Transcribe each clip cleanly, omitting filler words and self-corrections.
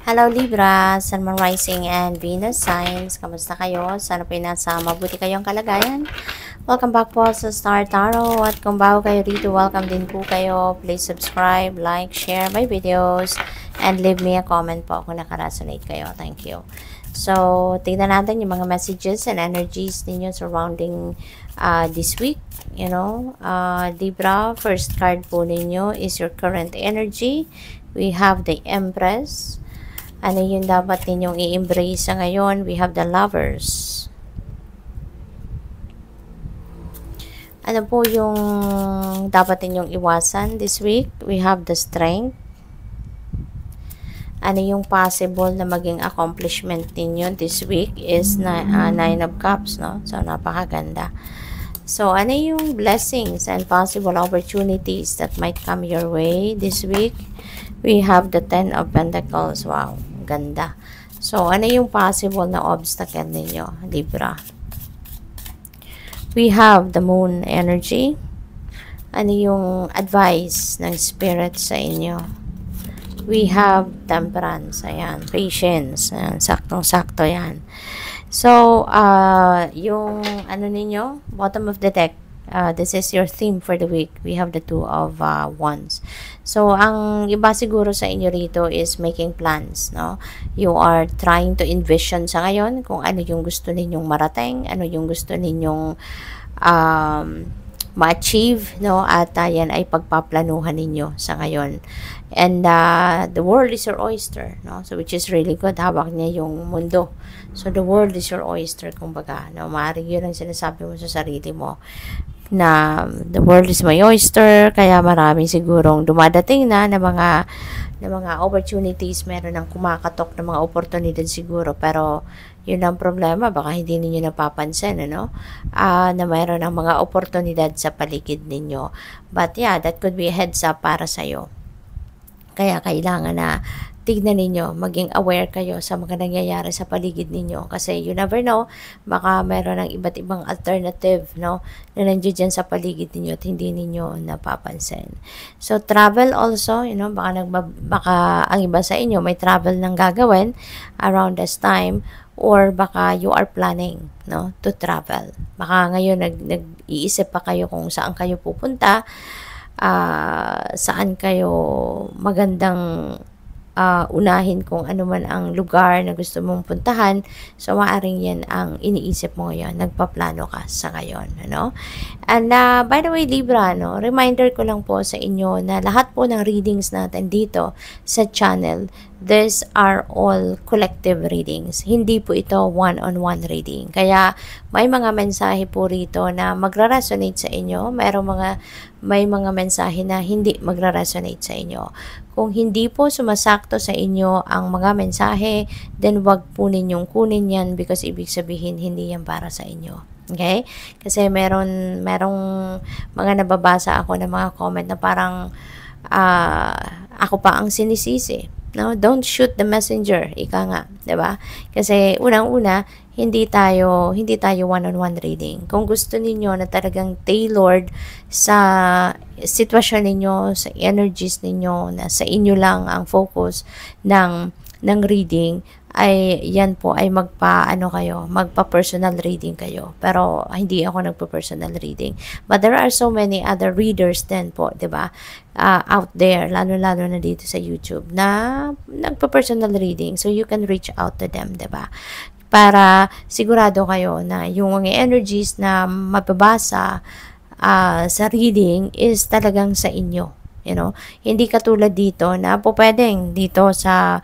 Hello Libra, Sun, Moon, Rising, and Venus signs. Kamusta kayo? Sana po nasa mabuti kayong kalagayan. Welcome back po sa Star Tarot. At kung bago kayo dito, welcome din po kayo. Please subscribe, like, share my videos, and leave me a comment po kung nakaresonate kayo. Thank you. So, tingnan natin yung mga messages and energies ninyo surrounding this week. You know, Libra, first card po ninyo is your current energy. We have the Empress. Ano yung dapat ninyong i-embrace sa ngayon? We have the Lovers. Ano po yung dapat ninyong iwasan this week? We have the Strength. Ano yung possible na maging accomplishment ninyo this week is Nine of Cups, no? So, napakaganda. So, ano yung blessings and possible opportunities that might come your way this week? We have the Ten of Pentacles. Wow, ganda. So, ano yung possible na obstacle ninyo, Libra? We have the Moon energy. Ano yung advice ng Spirit sa inyo? We have Temperance. Ayan, patience. Ayan, saktong-sakto yan. So, yung ano ninyo, bottom of the deck, this is your theme for the week. We have the Two of Wands. So, ang iba siguro sa inyo rito is making plans, no? You are trying to envision sa ngayon kung ano yung gusto ninyong marating, ano yung gusto ninyong ma-achieve, no? At yan ay pagpaplanuhan ninyo sa ngayon. And the world is your oyster, no? So, which is really good. Hawak niya yung mundo. So, the world is your oyster, kumbaga, no? Maaaring yun ang sinasabi mo sa sarili mo, na the world is my oyster, kaya maraming sigurong dumadating na mga opportunities, meron ng kumakatok na mga oportunidad siguro, pero yun ang problema, baka hindi ninyo napapansin, ano? Na mayroon ng mga oportunidad sa paligid ninyo. But yeah, that could be a heads up para sa'yo. Kaya kailangan na tignan ninyo, maging aware kayo sa mga nangyayari sa paligid ninyo. Kasi you never know, baka meron ng iba't ibang alternative, no, na nandiyan dyan sa paligid ninyo at hindi ninyo napapansin. So, travel also, you know, baka ang iba sa inyo may travel nang gagawin around this time, or baka you are planning, no, to travel. Baka ngayon nag-iisip pa kayo kung saan kayo pupunta, saan kayo magandang unahin kung ano man ang lugar na gusto mong puntahan. So, maaaring yan ang iniisip mo ngayon. Nagpaplano ka sa ngayon, ano? And, by the way, Libra, no, reminder ko lang po sa inyo na lahat po ng readings natin dito sa channel, these are all collective readings. Hindi po ito one-on-one reading. Kaya, may mga mensahe po rito na magra-resonate sa inyo. May mga mensahe na hindi magra-resonate sa inyo. Kung hindi po sumasakto sa inyo ang mga mensahe, then wag po ninyong kunin yan, because ibig sabihin hindi yan para sa inyo. Okay? Kasi merong mga nababasa ako ng mga comment na parang ako pa ang sinisisi. No? Don't shoot the messenger. Ika nga, 'di ba? Kasi unang-una, hindi tayo one-on-one reading. Kung gusto niyo na talagang tailored sa sitwasyon ninyo, sa energies ninyo, na sa inyo lang ang focus ng reading, ay yan po ay magpa-personal reading kayo. Pero hindi ako nagpa-personal reading. But there are so many other readers din po, 'di ba? Out there, lalo-lalo na dito sa YouTube, na nagpa-personal reading. So you can reach out to them, 'di ba? Para sigurado kayo na yung mga energies na mababasa sa reading is talagang sa inyo. You know, hindi katulad dito na po pwedeng dito sa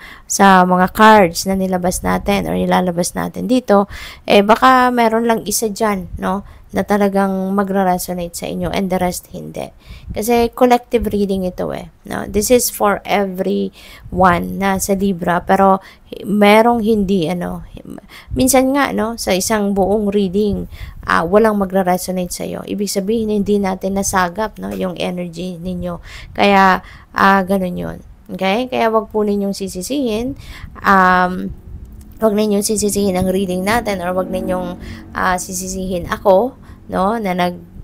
mga cards na nilabas natin or nilalabas natin dito, baka meron lang isa dyan, no, na talagang magra-resonate sa inyo and the rest hindi. Kasi collective reading ito no? This is for everyone na sa Libra, pero merong hindi, minsan nga, no, sa isang buong reading, walang magra-resonate sa iyo. Ibig sabihin, hindi natin nasagap, no, yung energy ninyo. Kaya, ganun yun. Okay? Kaya wag po ninyong sisisihin, wag ninyong sisisihin ang reading natin, or wag ninyong sisisihin ako, no, na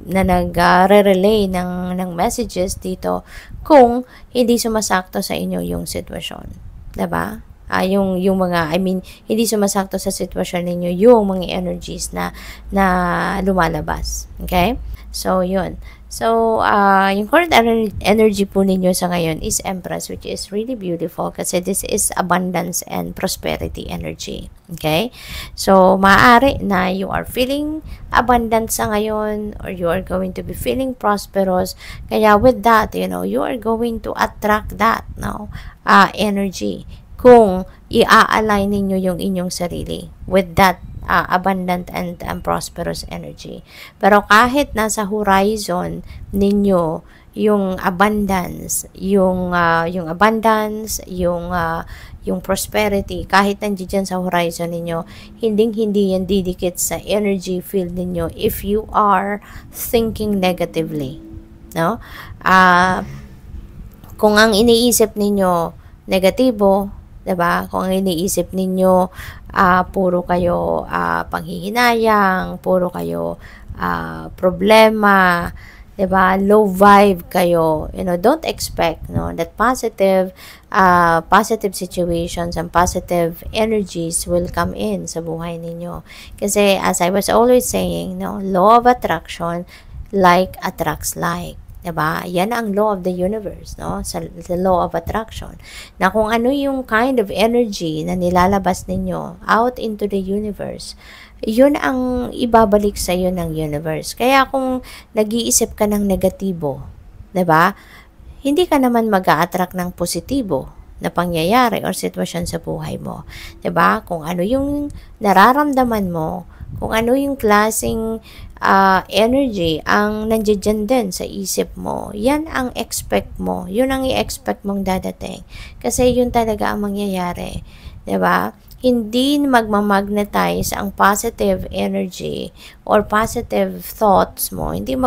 nag-relay ng messages dito kung hindi sumasakto sa inyo yung sitwasyon. 'Di ba? yung mga, I mean, hindi sumasakto sa sitwasyon ninyo yung mga energies na lumalabas. Okay? So, yun. So, yung current energy po ninyo sa ngayon is Empress, which is really beautiful kasi this is abundance and prosperity energy. Okay? So, maaari na you are feeling abundant sa ngayon or you are going to be feeling prosperous. Kaya with that, you are going to attract that, energy kung i-align ninyo yung inyong sarili with that abundant and prosperous energy. Pero kahit nasa horizon ninyo yung abundance, yung abundance, yung prosperity, kahit nandiyan sa horizon ninyo, hindi yan didikit sa energy field ninyo if you are thinking negatively. No? Kung ang iniisip ninyo negatibo, 'di ba? Kung ang iniisip ninyo puro kayo panghihinayang, puro kayo problema, 'di ba? Low vibe kayo. Don't expect that positive situations and positive energies will come in sa buhay ninyo. Kasi as I was always saying, law of attraction, like attracts like. Diba? Yan ang law of the universe, sa law of attraction. Na kung ano yung kind of energy na nilalabas ninyo out into the universe, yun ang ibabalik sa iyo ng universe. Kaya kung nag-iisip ka ng negatibo, diba? Hindi ka naman mag-a-attract ng positibo na pangyayari or sitwasyon sa buhay mo. Diba? Kung ano yung nararamdaman mo, kung ano yung klaseng energy ang nandiyan din sa isip mo, yan ang expect mo. Yun ang i-expect mong dadating. Kasi yun talaga ang mangyayari. Diba? Hindi magmamagnetize ang positive energy or positive thoughts mo. Hindi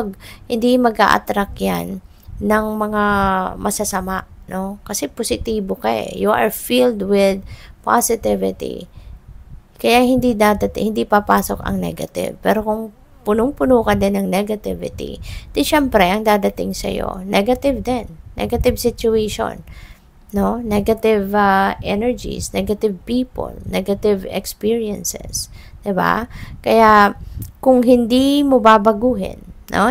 mag-a-attract yan ng mga masasama. Kasi positibo ka eh. You are filled with positivity. Kaya hindi papasok ang negative. Pero kung punong-puno ka din ng negativity, di syempre, ang dadating sa'yo, negative din. Negative situation. Negative energies, negative people, negative experiences. Diba? Kaya, kung hindi mo babaguhin,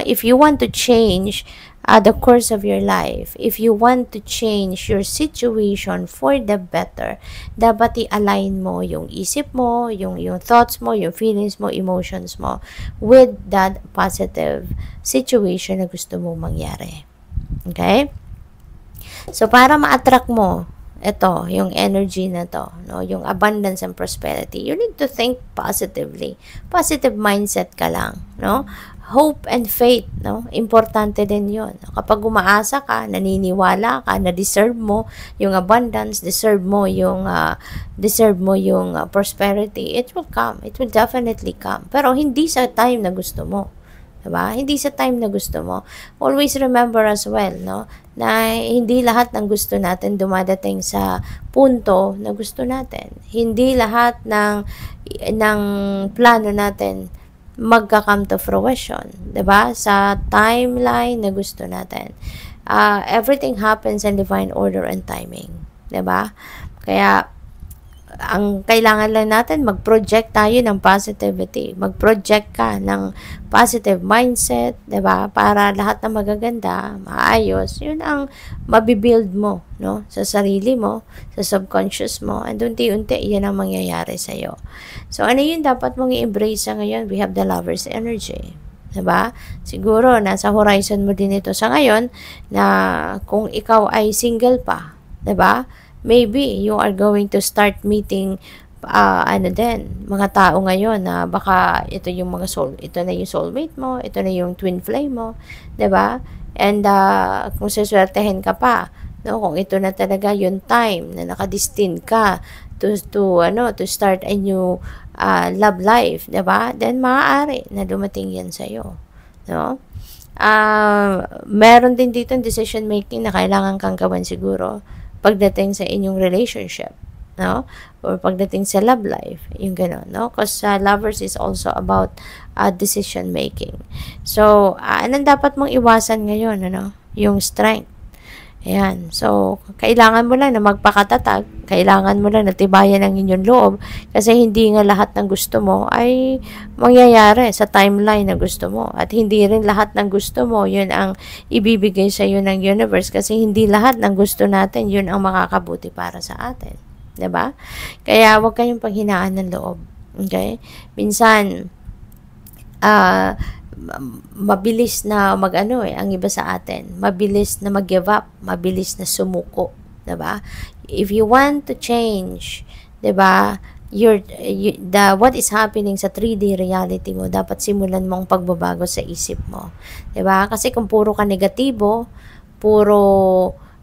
if you want to change the course of your life, if you want to change your situation for the better, dapat i-align mo yung isip mo, yung thoughts mo, yung feelings mo, emotions mo with that positive situation na gusto mong mangyari. Okay? So, para ma-attract mo yung energy na to, yung abundance and prosperity, you need to think positively. Positive mindset ka lang, hope and faith, importante din yun. Kapag umaasa ka, naniniwala ka na deserve mo yung abundance, deserve mo yung prosperity, it will come. It will definitely come. Pero hindi sa time na gusto mo. Diba? Hindi sa time na gusto mo. Always remember as well, na hindi lahat ng gusto natin dumadating sa punto na gusto natin. Hindi lahat ng plano natin magka-come to fruition, 'di ba? Sa timeline na gusto natin. Everything happens in divine order and timing, 'di ba? Kaya ang kailangan lang natin, mag-project tayo ng positivity. Mag-project ka ng positive mindset, 'di ba? Para lahat ng magaganda, maayos, 'yun ang mabibuild mo, sa sarili mo, sa subconscious mo, and unti-unti 'yan ang mangyayari sa iyo. So ano 'yun dapat mong i-embrace sa ngayon? We have the lover's energy. 'Di ba? Siguro nasa horizon mo din ito sa ngayon na kung ikaw ay single pa, 'di ba? Maybe you are going to start meeting mga tao ngayon na baka ito na yung soulmate mo, ito na yung twin flame mo, 'di ba? And kung seswertehin ka pa, kung ito na talaga yung time na nakadestined ka to start a new love life, 'di ba? Then maaari na dumating 'yan sa iyo, meron din dito decision making na kailangan kang gawin siguro pagdating sa inyong relationship, or pagdating sa love life, yung gano'n, because lovers is also about decision making. So anong dapat mong iwasan ngayon, yung strength, Ayan. So, kailangan mo lang na magpakatatag. Kailangan mo lang na tibayan ang inyong loob. Kasi hindi nga lahat ng gusto mo ay mangyayari sa timeline na gusto mo. At hindi rin lahat ng gusto mo, yun ang ibibigay sa iyo ng universe. Kasi hindi lahat ng gusto natin, yun ang makakabuti para sa atin. 'Di ba? Kaya huwag kayong panghinaan ng loob. Okay? Minsan, mabilis na mag-ano ang iba sa atin. Mabilis na mag-give up, mabilis na sumuko, 'di ba? If you want to change, 'di ba? What is happening sa 3D reality mo, dapat simulan mong pagbabago sa isip mo. 'Di ba? Kasi kung puro ka negatibo, puro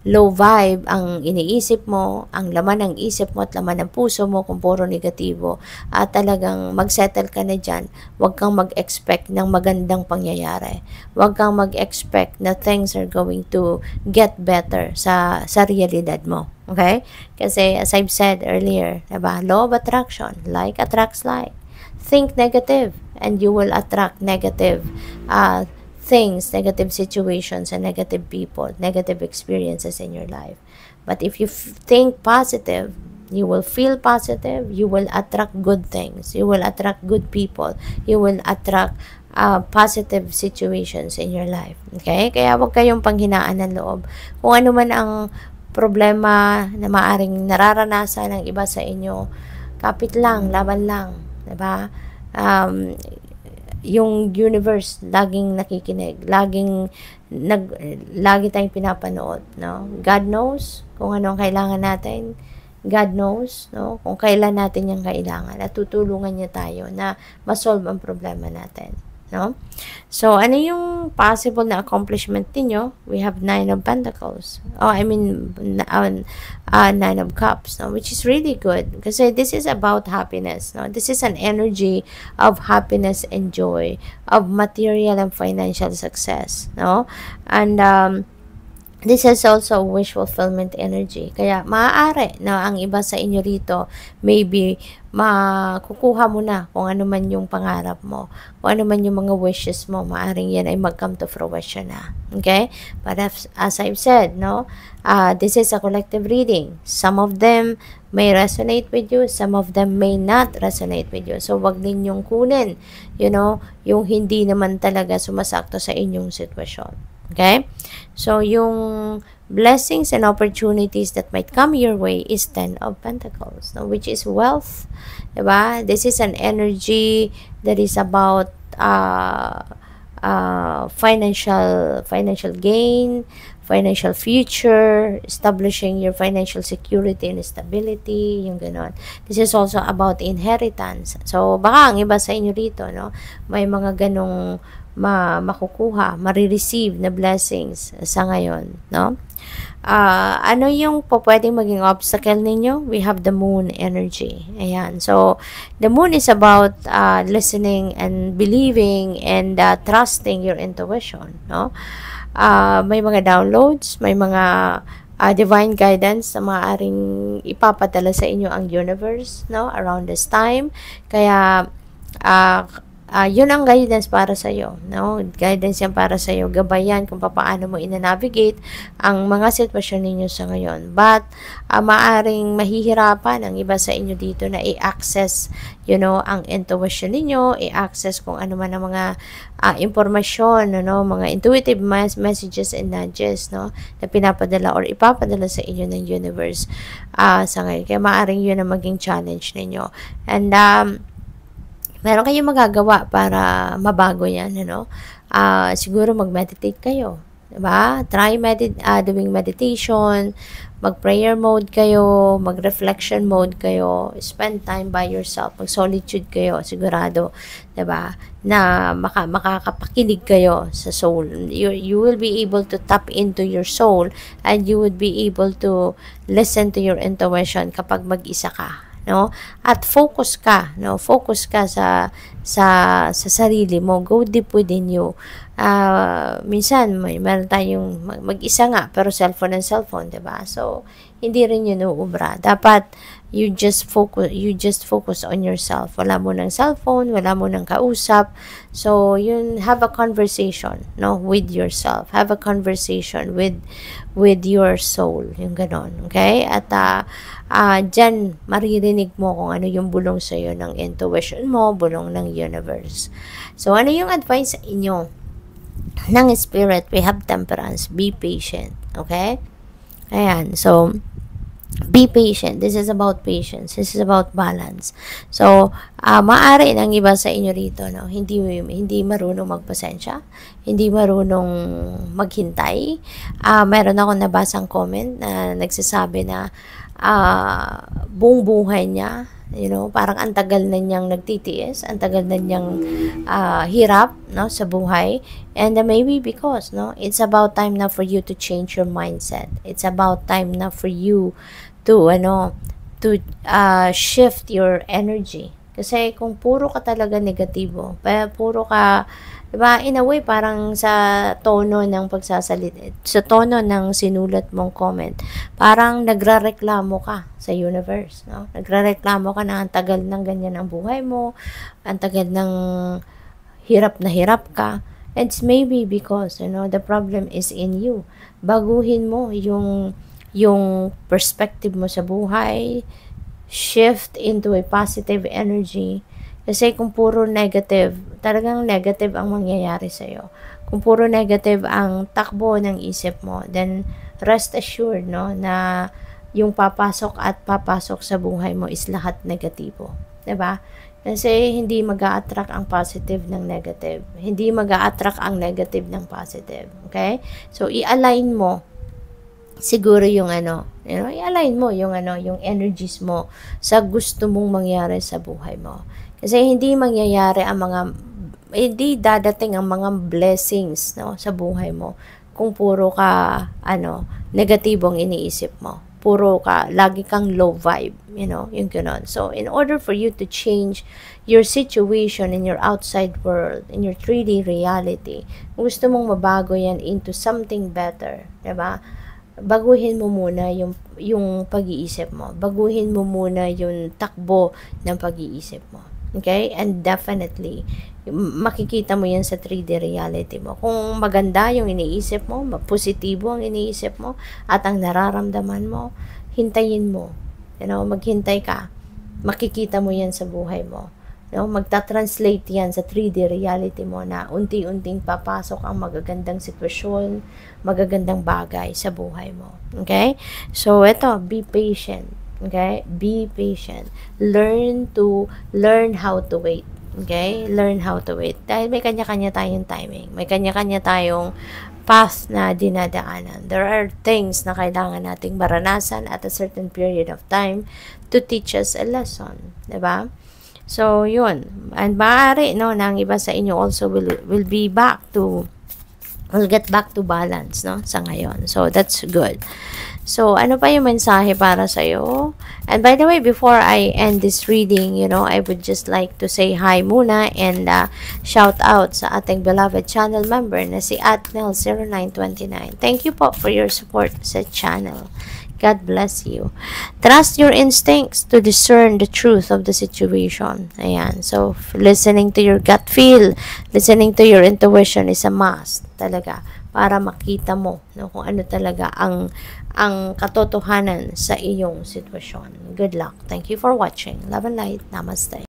low vibe ang iniisip mo, ang laman ng isip mo at laman ng puso mo kung puro negatibo, at talagang magsettle ka na dyan, huwag kang mag-expect ng magandang pangyayari. Huwag kang mag-expect na things are going to get better sa realidad mo. Okay? Kasi as I've said earlier, diba? Law of attraction, like attracts like. Think negative and you will attract negative things, negative situations, and negative people, negative experiences in your life. But if you think positive, you will feel positive, you will attract good things, you will attract good people, you will attract positive situations in your life. Okay? Kaya huwag kayong panghinaan ng loob. Kung ano man ang problema na maaring nararanasan ng iba sa inyo, kapit lang, laban lang. Diba? Yung universe laging nakikinig, lagi tayong pinapanood, no? God knows kung anong kailangan natin. God knows, no? Kung kailan natin yung kailangan, at tutulungan niya tayo na ma-solve ang problema natin, no? So, ano yung possible na accomplishment niyo? We have 9 of Pentacles. Nine of Cups, no? Which is really good kasi this is about happiness, no? This is an energy of happiness and joy, of material and financial success, no? And this is also wish fulfillment energy. Kaya maaari na ang iba sa inyo rito, maybe makukuha mo na kung ano man yung pangarap mo, kung ano man yung mga wishes mo, maaring yan ay mag-come to fruition na. Okay? But as I've said, no, this is a collective reading. Some of them may resonate with you, some of them may not resonate with you. So, wag ninyong kunin, yung hindi naman talaga sumasakto sa inyong sitwasyon. Okay? So, yung blessings and opportunities that might come your way is 10 of Pentacles, no? Which is wealth. Diba? This is an energy that is about financial gain, financial future, establishing your financial security and stability, yung ganon. This is also about inheritance. So, baka ang iba sa inyo rito, no? May mga ganong makukuha, marireceive na blessings sa ngayon, no? Ano yung pwedeng maging obstacle ninyo? We have the moon energy. Ayan. So, the moon is about listening and believing and trusting your intuition, no? May mga downloads, may mga divine guidance na maaaring ipapadala sa inyo ang universe, no? Around this time. Kaya, yun ang guidance para sa iyo, no? Guidance yan para sa iyo, gabayan kung paano mo ina-navigate ang mga sitwasyon ninyo sa ngayon. But maaring mahihirapan ang iba sa inyo dito na i-access, ang intuition ninyo, i-access kung ano man ang mga impormasyon, mga intuitive messages and nudges, no, na pinapadala or ipapadala sa inyo ng universe sa ngayon. Kaya maaring yun ang maging challenge ninyo. And meron kayong magagawa para mabago yan, siguro mag-meditate kayo, diba? Try doing meditation, mag-prayer mode kayo, mag-reflection mode kayo, spend time by yourself, mag-solitude kayo, sigurado, diba? Na makakapakinig kayo sa soul. You will be able to tap into your soul and you would be able to listen to your intuition kapag mag-isa ka. No? At focus ka sa sarili mo. Go deep within you. Minsan meron tayong mag-isa nga pero cellphone, 'di ba? So hindi rin yun uubra. Dapat you just focus on yourself. Wala mo ng cellphone, wala mo ng kausap. So yun, have a conversation, no, with yourself. Have a conversation with your soul, yung ganon. Okay? At dyan maririnig mo kung ano yung bulong sa iyo ng intuition mo, bulong ng universe. So ano yung advice sa inyo ng spirit? We have temperance. Be patient. Okay? Ayan. So be patient. This is about patience. This is about balance. So, maaari ng iba sa inyo rito, no? Hindi marunong magpasensya, hindi marunong maghintay. Meron ako nabasang comment na nagsasabi na buong buhay niya, parang ang tagal na niyang nagtitiis, ang tagal na niyang hirap, no, sa buhay. And maybe because, no, it's about time na for you to change your mindset. It's about time na for you to shift your energy. Kasi kung puro ka talaga negatibo, puro ka, diba, in a way, parang sa tono ng pagsasalita, sa tono ng sinulat mong comment, parang nagrareklamo ka sa universe, no? Nagrareklamo ka na ang tagal ng ganyan ang buhay mo, ang tagal ng hirap na hirap ka. It's maybe because, the problem is in you. Baguhin mo yung perspective mo sa buhay, shift into a positive energy. Kasi kung puro negative, talagang negative ang mangyayari sa'yo. Kung puro negative ang takbo ng isip mo, then rest assured, no, na yung papasok sa buhay mo is lahat negatibo. Diba? Kasi hindi mag-a-attract ang positive ng negative. Hindi mag-a-attract ang negative ng positive. Okay? So, i-align mo siguro yung i-align mo yung energies mo sa gusto mong mangyari sa buhay mo. Kasi hindi dadating ang mga blessings, no, sa buhay mo kung puro ka negatibong iniisip mo. Puro ka, lagi kang low vibe, yung gano'n. So, in order for you to change your situation in your outside world, in your 3D reality, kung gusto mong mabago yan into something better, diba? Baguhin mo muna yung pag-iisip mo. Baguhin mo muna yung takbo ng pag-iisip mo. Okay? And definitely, makikita mo yan sa 3D reality mo. Kung maganda yung iniisip mo, positibo ang iniisip mo, at ang nararamdaman mo, hintayin mo. Maghintay ka. Makikita mo yan sa buhay mo. Magta-translate yan sa 3D reality mo na unti-unting papasok ang magagandang sitwasyon, magagandang bagay sa buhay mo. Okay? So, be patient. Okay? Be patient. Learn how to wait. Okay? Learn how to wait. Dahil may kanya-kanya tayong timing. May kanya-kanya tayong path na dinadaanan. There are things na kailangan nating maranasan at a certain period of time to teach us a lesson. Diba? So, yun. And maaari, ng iba sa inyo also will get back to balance, sa ngayon. So, that's good. So, ano pa yung mensahe para sa'yo? And by the way, before I end this reading, I would just like to say hi muna and shout out sa ating beloved channel member na si @nel0929. Thank you po for your support sa channel. God bless you. Trust your instincts to discern the truth of the situation. Ayan. So, listening to your gut feel, listening to your intuition is a must talaga para makita mo, kung ano talaga ang katotohanan sa iyong sitwasyon. Good luck. Thank you for watching. Love and light. Namaste.